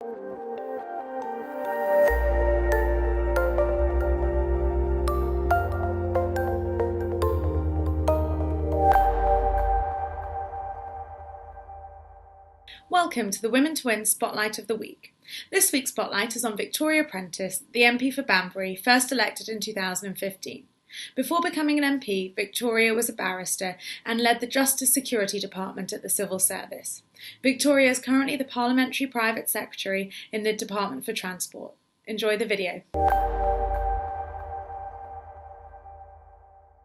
Welcome to the Women to Win Spotlight of the Week. This week's spotlight is on Victoria Prentice, the MP for Banbury, first elected in 2015. Before becoming an MP, Victoria was a barrister and led the Justice Security Department at the Civil Service. Victoria is currently the Parliamentary Private Secretary in the Department for Transport. Enjoy the video.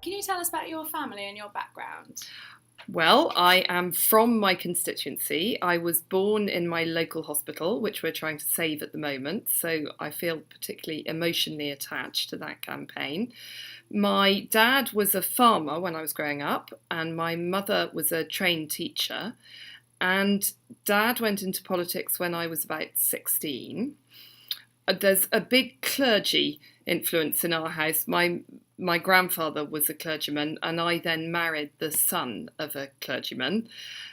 Can you tell us about your family and your background? Well, I am from my constituency. I was born in my local hospital, which we're trying to save at the moment, so I feel particularly emotionally attached to that campaign. My dad was a farmer when I was growing up, and my mother was a trained teacher. And Dad went into politics when I was about 16. There's a big clergy influence in our house. My grandfather was a clergyman, and I then married the son of a clergyman.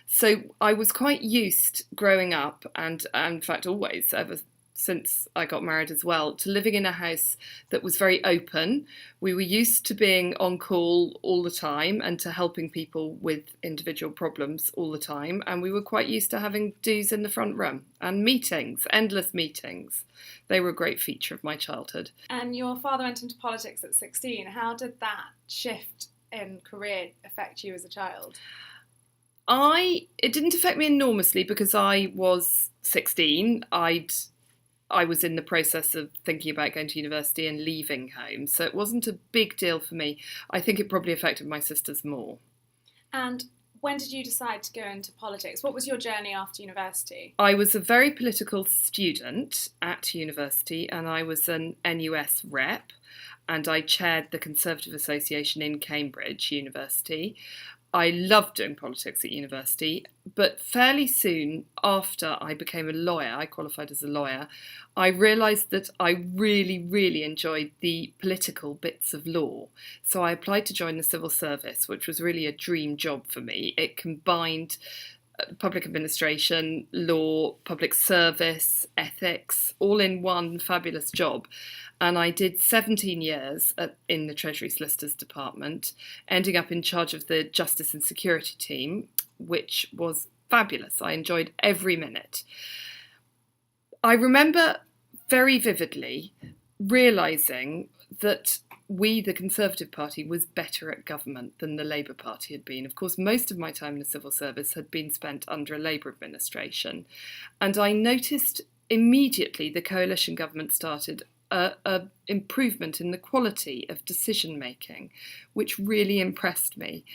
So I was quite used growing up, and in fact always, ever since I got married as well, to living in a house that was very open. We were used to being on call all the time and to helping people with individual problems all the time. And we were quite used to having do's in the front room and meetings, endless meetings. They were a great feature of my childhood. And your father went into politics at 16. How did that shift in career affect you as a child? It didn't affect me enormously because I was 16. I was in the process of thinking about going to university and leaving home, so it wasn't a big deal for me. I think it probably affected my sisters more. And when did you decide to go into politics? What was your journey after university? I was a very political student at university, and I was an NUS rep, and I chaired the Conservative Association in Cambridge University. I loved doing politics at university, but fairly soon after I became a lawyer, I qualified as a lawyer, I realised that I really, really enjoyed the political bits of law. So I applied to join the civil service, which was really a dream job for me. It combined public administration, law, public service, ethics, all in one fabulous job. And I did 17 years in the Treasury Solicitors Department, ending up in charge of the Justice and Security team, which was fabulous. I enjoyed every minute. I remember very vividly realising that we, the Conservative Party, was better at government than the Labour Party had been. Of course, most of my time in the civil service had been spent under a Labour administration. And I noticed immediately the coalition government started a improvement in the quality of decision making, which really impressed me.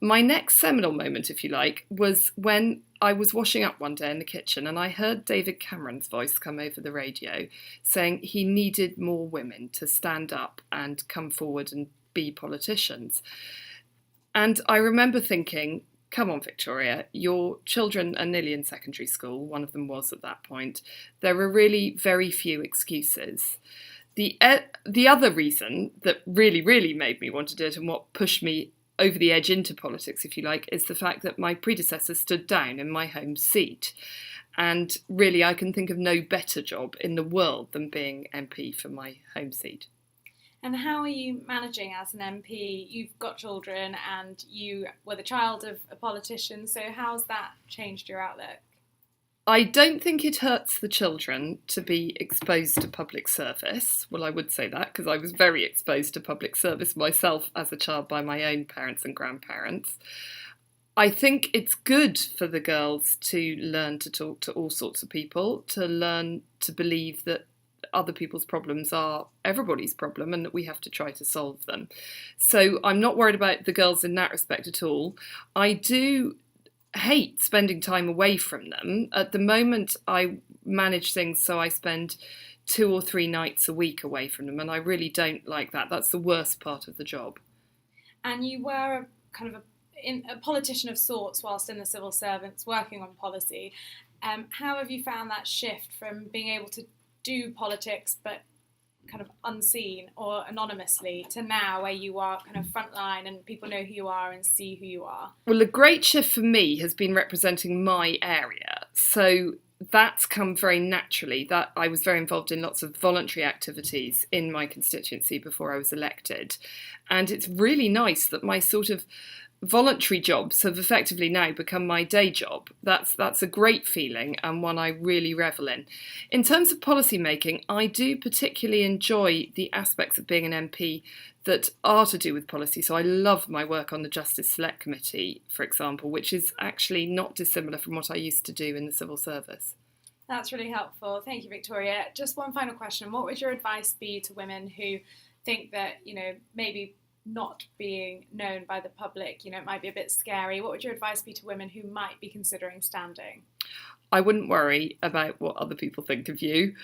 My next seminal moment, if you like, was when I was washing up one day in the kitchen and I heard David Cameron's voice come over the radio saying he needed more women to stand up and come forward and be politicians. And I remember thinking, come on, Victoria, your children are nearly in secondary school. One of them was at that point. There are really very few excuses. The other reason that really, really made me want to do it and what pushed me over the edge into politics, if you like, is the fact that my predecessor stood down in my home seat. And really, I can think of no better job in the world than being MP for my home seat. And how are you managing as an MP? You've got children and you were the child of a politician, so how's that changed your outlook? I don't think it hurts the children to be exposed to public service. Well, I would say that because I was very exposed to public service myself as a child by my own parents and grandparents. I think it's good for the girls to learn to talk to all sorts of people, to learn to believe that other people's problems are everybody's problem and that we have to try to solve them. So I'm not worried about the girls in that respect at all. I do hate spending time away from them. At the moment, I manage things so I spend 2 or 3 nights a week away from them, and I really don't like that. That's the worst part of the job. And you were a politician of sorts whilst in the civil servants working on policy. How have you found that shift from being able to do politics but kind of unseen or anonymously to now where you are kind of frontline and people know who you are and see who you are? Well, a great shift for me has been representing my area. So that's come very naturally. That I was very involved in lots of voluntary activities in my constituency before I was elected. And it's really nice that my sort of voluntary jobs have effectively now become my day job. That's a great feeling and one I really revel in. In terms of policy making, I do particularly enjoy the aspects of being an MP that are to do with policy. So I love my work on the Justice Select Committee, for example, which is actually not dissimilar from what I used to do in the civil service. That's really helpful. Thank you, Victoria. Just one final question. What would your advice be to women who think that, maybe not being known by the public, it might be a bit scary? What would your advice be to women who might be considering standing? I wouldn't worry about what other people think of you.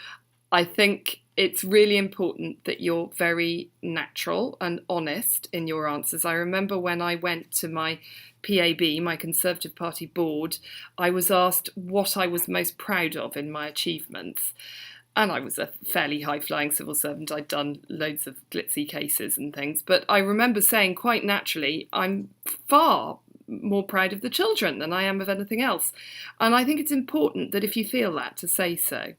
I think it's really important that you're very natural and honest in your answers. I remember when I went to my PAB, my Conservative Party board, I was asked what I was most proud of in my achievements. And I was a fairly high-flying civil servant. I'd done loads of glitzy cases and things. But I remember saying quite naturally, I'm far more proud of the children than I am of anything else. And I think it's important that if you feel that, to say so.